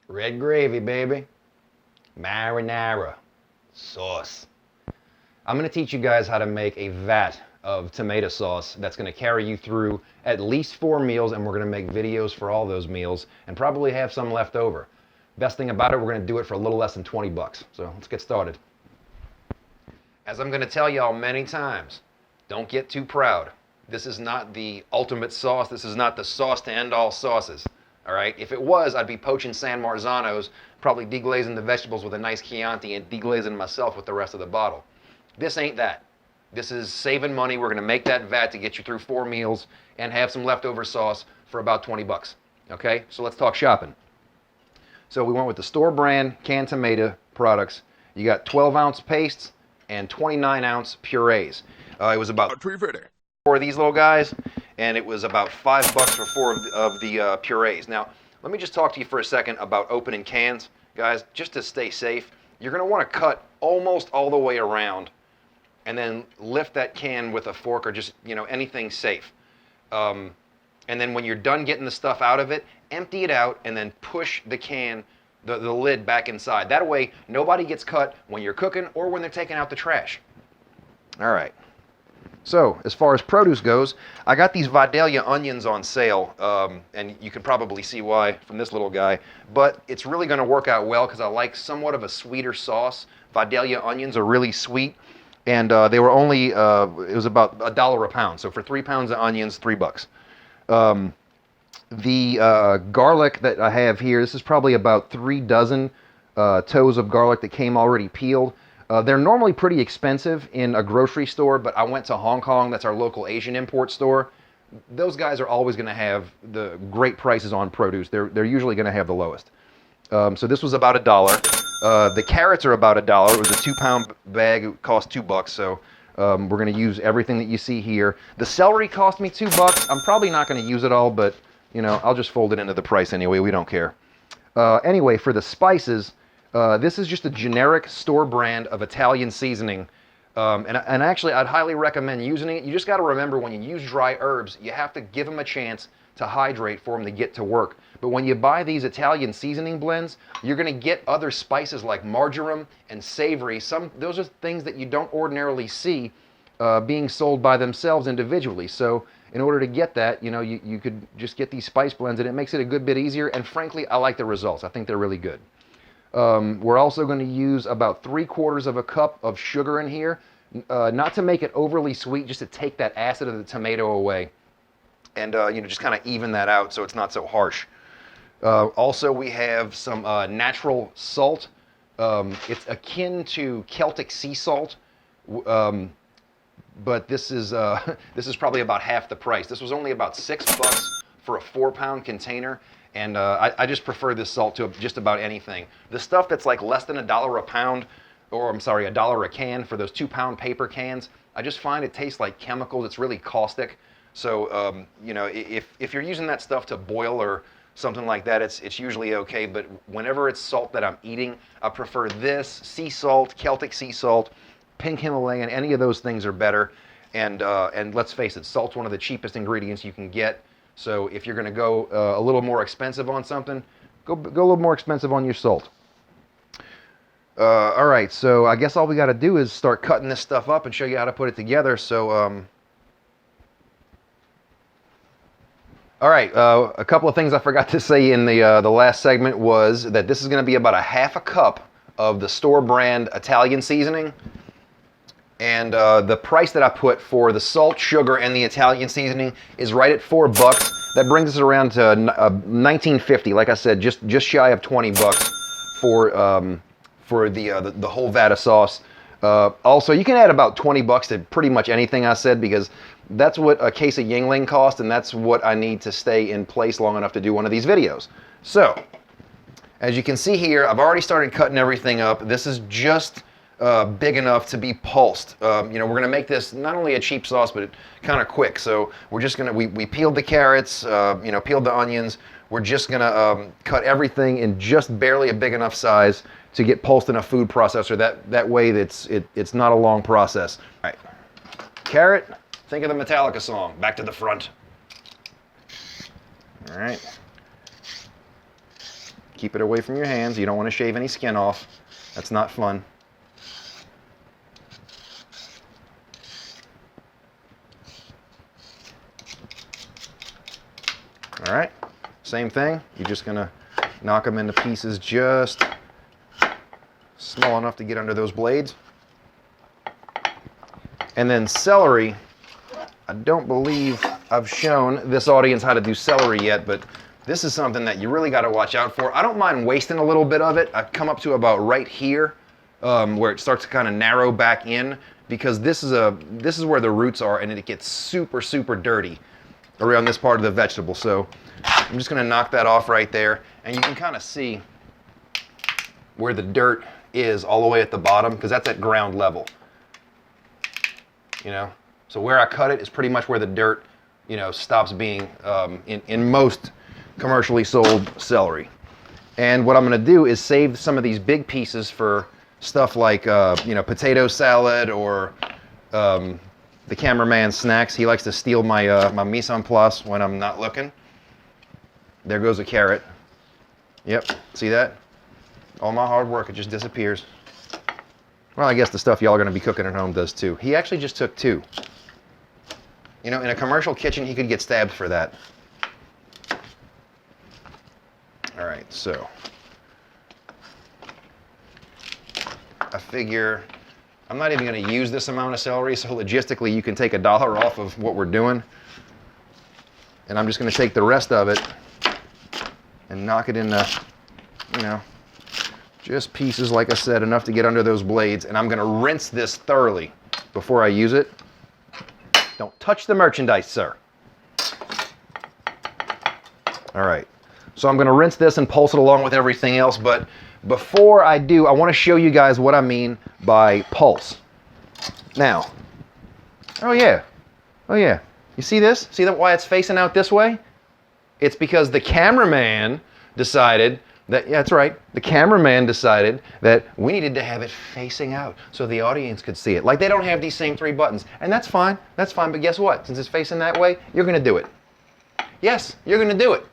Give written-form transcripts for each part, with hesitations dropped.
Red gravy, baby. Marinara sauce. I'm going to teach you guys how to make a vat of tomato sauce that's going to carry you through at least 4 meals, and we're going to make videos for all those meals and probably have some left over. Best thing about it, we're going to do it for a little less than 20 bucks. So let's get started. As I'm going to tell y'all many times, don't get too proud. This is not the ultimate sauce. This is not the sauce to end all sauces. All right? If it was, I'd be poaching San Marzanos, probably deglazing the vegetables with a nice Chianti and deglazing myself with the rest of the bottle. This ain't that. This is saving money. We're going to make that vat to get you through 4 meals and have some leftover sauce for about 20 bucks. Okay? So let's talk shopping. So we went with the store brand canned tomato products. You got 12-ounce pastes and 29-ounce purees. It was about 4 of these little guys, and it was about $5 for 4 of the purees. Now, let me just talk to you for a second about opening cans. Guys, just to stay safe, you're going to want to cut almost all the way around and then lift that can with a fork or just, anything safe. And then when you're done getting the stuff out of it, empty it out and then push the can, the lid back inside. That way, nobody gets cut when you're cooking or when they're taking out the trash. All right. So, as far as produce goes, I got these Vidalia onions on sale, and you can probably see why from this little guy, but it's really going to work out well because I like somewhat of a sweeter sauce. Vidalia onions are really sweet, and they were only, it was about $1 a pound, so for 3 pounds of onions, $3. The garlic that I have here, this is probably about 3 dozen toes of garlic that came already peeled. They're normally pretty expensive in a grocery store, but I went to Hong Kong. That's our local Asian import store. Those guys are always going to have the great prices on produce. They're usually going to have the lowest. So this was about $1. The carrots are about $1. It was a 2-pound bag. It cost $2. So we're going to use everything that you see here. The celery cost me $2. I'm probably not going to use it all, but I'll just fold it into the price anyway. We don't care. Anyway, for the spices. This is just a generic store brand of Italian seasoning. And actually, I'd highly recommend using it. You just got to remember when you use dry herbs, you have to give them a chance to hydrate for them to get to work. But when you buy these Italian seasoning blends, you're going to get other spices like marjoram and savory. Those are things that you don't ordinarily see being sold by themselves individually. So in order to get that, you could just get these spice blends, and it makes it a good bit easier. And frankly, I like the results. I think they're really good. We're also going to use about 3/4 of a cup of sugar in here, not to make it overly sweet, just to take that acid of the tomato away, and just kind of even that out so it's not so harsh. Also, we have some natural salt. It's akin to Celtic sea salt, but this is probably about half the price. This was only about $6 for a 4-pound container. And I just prefer this salt to just about anything. The stuff that's like less than $1 a pound, or I'm sorry, $1 a can for those 2-pound paper cans, I just find it tastes like chemicals. It's really caustic. So, if you're using that stuff to boil or something like that, it's usually okay. But whenever it's salt that I'm eating, I prefer this, sea salt, Celtic sea salt, pink Himalayan, any of those things are better. And let's face it, salt's one of the cheapest ingredients you can get. So if you're going to go a little more expensive on something, go a little more expensive on your salt. All right, so I guess all we got to do is start cutting this stuff up and show you how to put it together. So, all right, a couple of things I forgot to say in the last segment was that this is going to be about a half a cup of the store brand Italian seasoning. And the price that I put for the salt, sugar, and the Italian seasoning is right at $4. That brings us around to $19.50. Like I said, just shy of $20 for the whole vat of sauce. Also, you can add about $20 to pretty much anything I said because that's what a case of Yingling cost, and that's what I need to stay in place long enough to do one of these videos. So, as you can see here, I've already started cutting everything up. This is just big enough to be pulsed. We're going to make this not only a cheap sauce, but kind of quick. So we're just going to, we peeled the carrots, peeled the onions. We're just going to cut everything in just barely a big enough size to get pulsed in a food processor. That way it's not a long process. All right. Carrot, think of the Metallica song, Back to the Front. All right. keep it away from your hands. You don't want to shave any skin off. That's not fun. All right, same thing. You're just gonna knock them into pieces just small enough to get under those blades. And then celery, I don't believe I've shown this audience how to do celery yet, but this is something that you really got to watch out for. I don't mind wasting a little bit of it. I've come up to about right here where it starts to kind of narrow back in, because this is where the roots are, and it gets super, super dirty around this part of the vegetable. So I'm just going to knock that off right there, and you can kind of see where the dirt is all the way at the bottom, because that's at ground level. You know, so where I cut it is pretty much where the dirt, you know, stops being in most commercially sold celery. And what I'm going to do is save some of these big pieces for stuff like you know, potato salad, or the cameraman snacks. He likes to steal my my mise en place when I'm not looking. There goes a carrot. Yep, see that? All my hard work, it just disappears. Well, I guess the stuff y'all are going to be cooking at home does too. He actually just took 2. You know, in a commercial kitchen, he could get stabbed for that. All right, so I figure I'm not even going to use this amount of celery, so logistically you can take $1 off of what we're doing. And I'm just going to take the rest of it and knock it into, you know, just pieces, like I said, enough to get under those blades. And I'm going to rinse this thoroughly before I use it. Don't touch the merchandise, sir. All right, so I'm going to rinse this and pulse it along with everything else. But before I do, I want to show you guys what I mean by pulse. Now, oh yeah, you see this? See that why it's facing out this way? It's because the cameraman decided that, yeah, that's right, the cameraman decided that we needed to have it facing out so the audience could see it. Like, they don't have these same 3 buttons, and that's fine, but guess what? Since it's facing that way, you're going to do it. Yes, you're going to do it.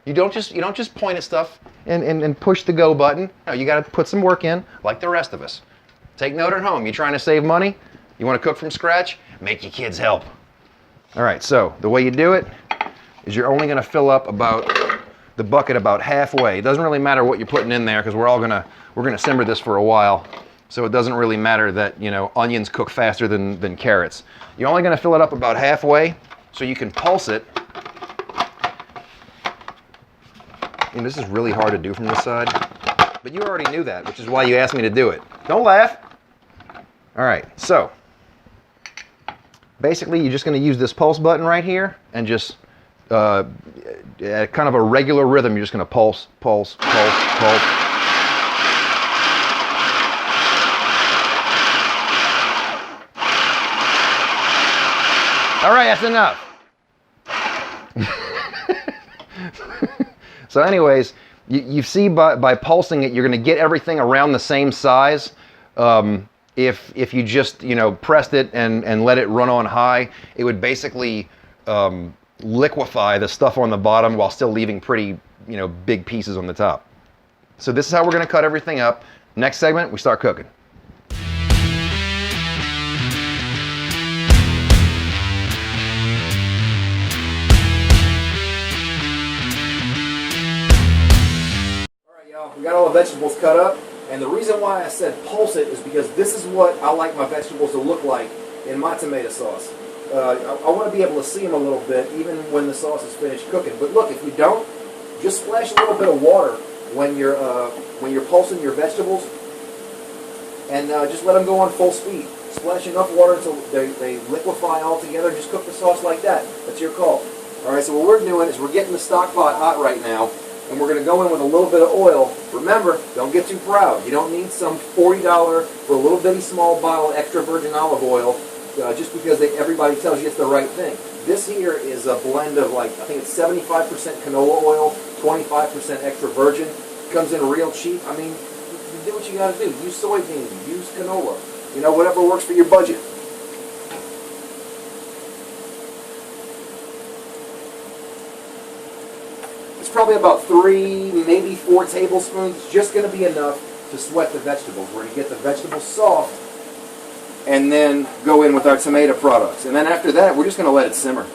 You don't just point at stuff and push the go button. No, you got to put some work in, like the rest of us. Take note at home. You trying to save money? You want to cook from scratch? Make your kids help. All right, so the way you do it is you're only going to fill up about the bucket about halfway. It doesn't really matter what you're putting in there, because we're gonna simmer this for a while. So it doesn't really matter that, you know, onions cook faster than carrots. You're only going to fill it up about halfway so you can pulse it. And this is really hard to do from this side, but you already knew that, which is why you asked me to do it. Don't laugh. All right, so basically you're just going to use this pulse button right here and just at kind of a regular rhythm, you're just going to pulse, pulse, pulse, pulse. All right, that's enough. So anyways, you see by pulsing it, you're going to get everything around the same size. If you just, you know, pressed it and let it run on high, it would basically liquefy the stuff on the bottom while still leaving pretty, you know, big pieces on the top. So this is how we're going to cut everything up. Next segment, we start cooking. We got all the vegetables cut up, and the reason why I said pulse it is because this is what I like my vegetables to look like in my tomato sauce. I want to be able to see them a little bit even when the sauce is finished cooking. But look, if you don't, just splash a little bit of water when you're pulsing your vegetables, and just let them go on full speed. Splash enough water until they liquefy all together, and just cook the sauce like that. That's your call. All right, so what we're doing is we're getting the stock pot hot right now. And we're going to go in with a little bit of oil. Remember, don't get too proud. You don't need some $40 for a little bitty small bottle of extra virgin olive oil just because everybody tells you it's the right thing. This here is a blend of, like, I think it's 75% canola oil, 25% extra virgin. Comes in real cheap. I mean, you do what you got to do. Use soybeans, use canola. You know, whatever works for your budget. It's probably probably about 3, maybe 4 tablespoons. Just going to be enough to sweat the vegetables. We're going to get the vegetables soft and then go in with our tomato products. And then after that, we're just going to let it simmer.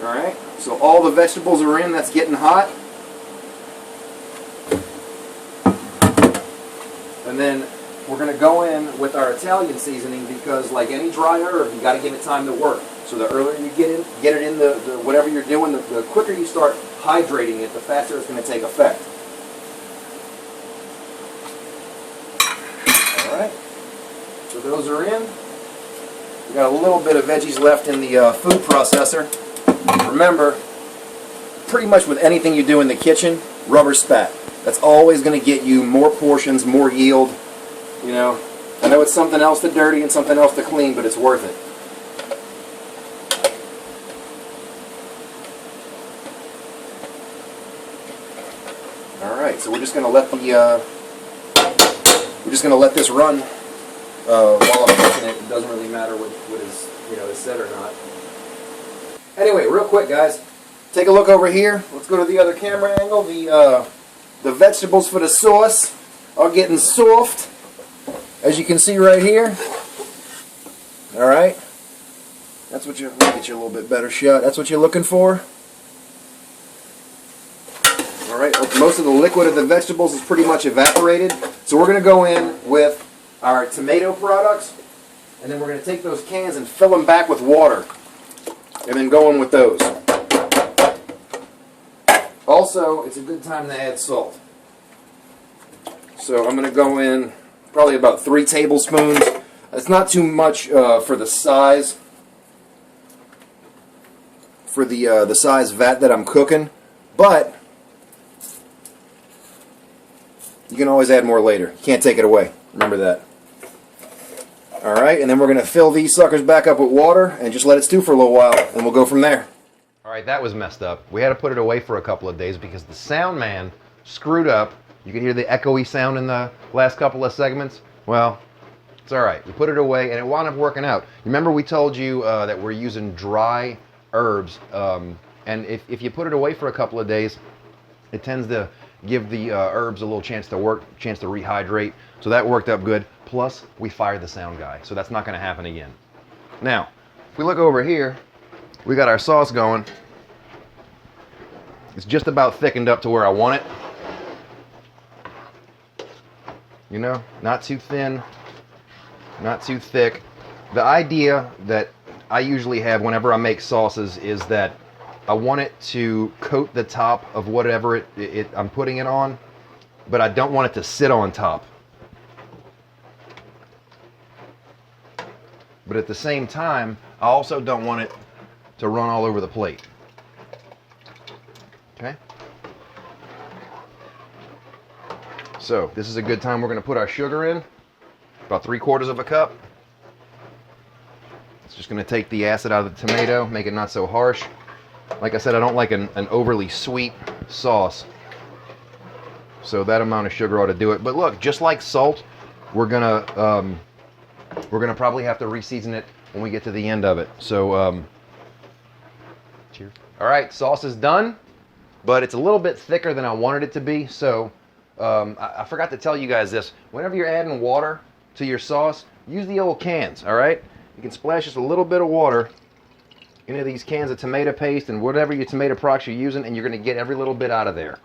Alright, so all the vegetables are in. That's getting hot. And then we're going to go in with our Italian seasoning because, like any dry herb, you got to give it time to work. So the earlier you get it in the whatever you're doing, the quicker you start hydrating it, the faster it's going to take effect. All right. So those are in. We got a little bit of veggies left in the food processor. Remember, pretty much with anything you do in the kitchen, rubber spat. That's always going to get you more portions, more yield. You know, I know it's something else to dirty and something else to clean, but it's worth it. All right, so we're just going to let this run while I'm cooking it. It doesn't really matter what is said or not. Anyway, real quick, guys, take a look over here. Let's go to the other camera angle. The vegetables for the sauce are getting soft, as you can see right here. All right, that's what let me get you a little bit better shot. That's what you're looking for. All right, most of the liquid of the vegetables is pretty much evaporated, so we're going to go in with our tomato products, and then we're going to take those cans and fill them back with water, and then go in with those. Also, it's a good time to add salt. So I'm going to go in probably about 3 tablespoons. It's not too much for the size, for the size vat that I'm cooking, but you can always add more later. You can't take it away. Remember that. All right, and then we're going to fill these suckers back up with water and just let it stew for a little while, and we'll go from there. All right, that was messed up. We had to put it away for a couple of days because the sound man screwed up. You can hear the echoey sound in the last couple of segments. Well, it's all right. We put it away, and it wound up working out. Remember we told you that we're using dry herbs, and if you put it away for a couple of days, it tends to give the herbs a little chance to work, chance to rehydrate. So that worked up good. Plus, we fired the sound guy, so that's not going to happen again. Now, if we look over here, we got our sauce going. It's just about thickened up to where I want it. You know, not too thin, not too thick. The idea that I usually have whenever I make sauces is that I want it to coat the top of whatever I'm putting it on, but I don't want it to sit on top. But at the same time, I also don't want it to run all over the plate. Okay? So this is a good time. We're going to put our sugar in, about 3/4 cup. It's just going to take the acid out of the tomato, make it not so harsh. Like I said, I don't like an overly sweet sauce, so that amount of sugar ought to do it. But look, just like salt, we're gonna probably have to reseason it when we get to the end of it. So, cheers. All right, sauce is done, but it's a little bit thicker than I wanted it to be. So, I forgot to tell you guys this. Whenever you're adding water to your sauce, use the old cans. All right, you can splash just a little bit of water into these cans of tomato paste and whatever your tomato products you're using, and you're going to get every little bit out of there.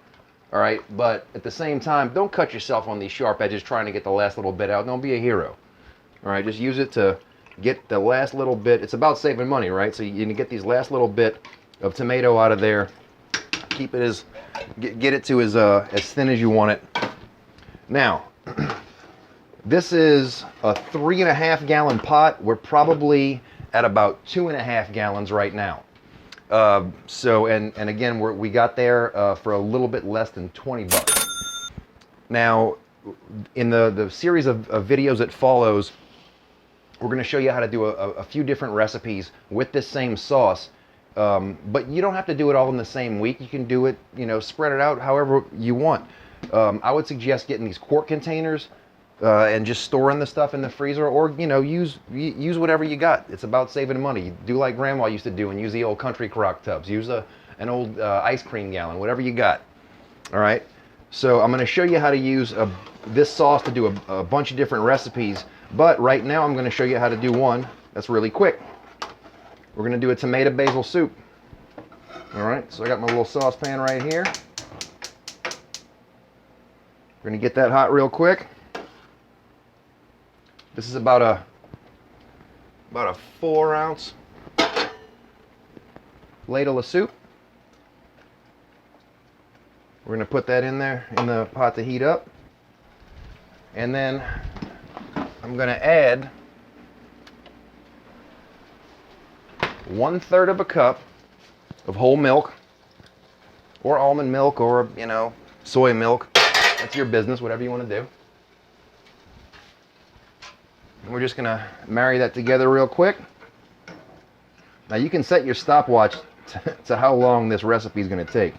All right, but at the same time, don't cut yourself on these sharp edges trying to get the last little bit out. Don't be a hero. All right, just use it to get the last little bit. It's about saving money, right? So you can get these last little bit of tomato out of there. Keep it get it to as thin as you want it. Now, this is a 3.5 gallon pot. We're probably at about 2.5 gallons right now. And again, we got there for a little bit less than 20 bucks. Now, in the series of videos that follows, we're going to show you how to do a few different recipes with this same sauce. But you don't have to do it all in the same week. You can do it, spread it out however you want. I would suggest getting these quart containers and just storing the stuff in the freezer, or use whatever you got. It's about saving money. Do like Grandma used to do and use the old country crock tubs. Use a an old ice cream gallon, whatever you got. All right. So I'm going to show you how to use this sauce to do a bunch of different recipes. But right now I'm going to show you how to do one that's really quick. We're going to do a tomato basil soup. All right. So I got my little saucepan right here. We're going to get that hot real quick. This is about a 4-ounce ladle of soup. We're going to put that in there in the pot to heat up. And then I'm going to add 1/3 of a cup of whole milk, or almond milk, or, you know, soy milk. That's your business, whatever you want to do. And we're just going to marry that together real quick. Now you can set your stopwatch to how long this recipe is going to take.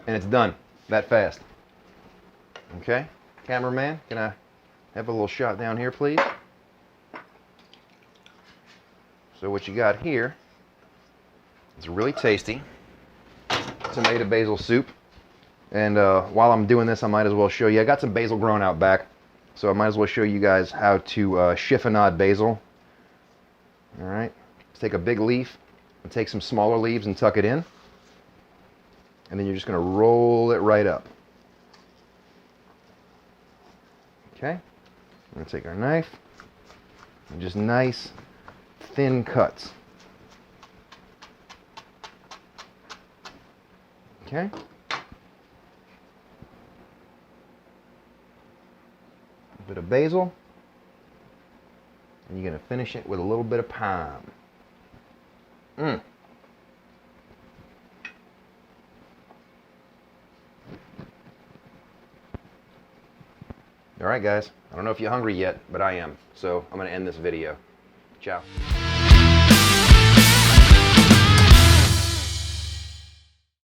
And it's done that fast. Okay, cameraman, can I have a little shot down here, please? So what you got here is really tasty tomato basil soup. And while I'm doing this, I might as well show you. I got some basil growing out back, so I might as well show you guys how to chiffonade basil. All right, let's take a big leaf and take some smaller leaves and tuck it in. And then you're just going to roll it right up. Okay, we're going to take our knife and just nice thin cuts. Okay. A bit of basil. And you're going to finish it with a little bit of thyme. All right, guys. I don't know if you're hungry yet, but I am. So I'm going to end this video. Ciao.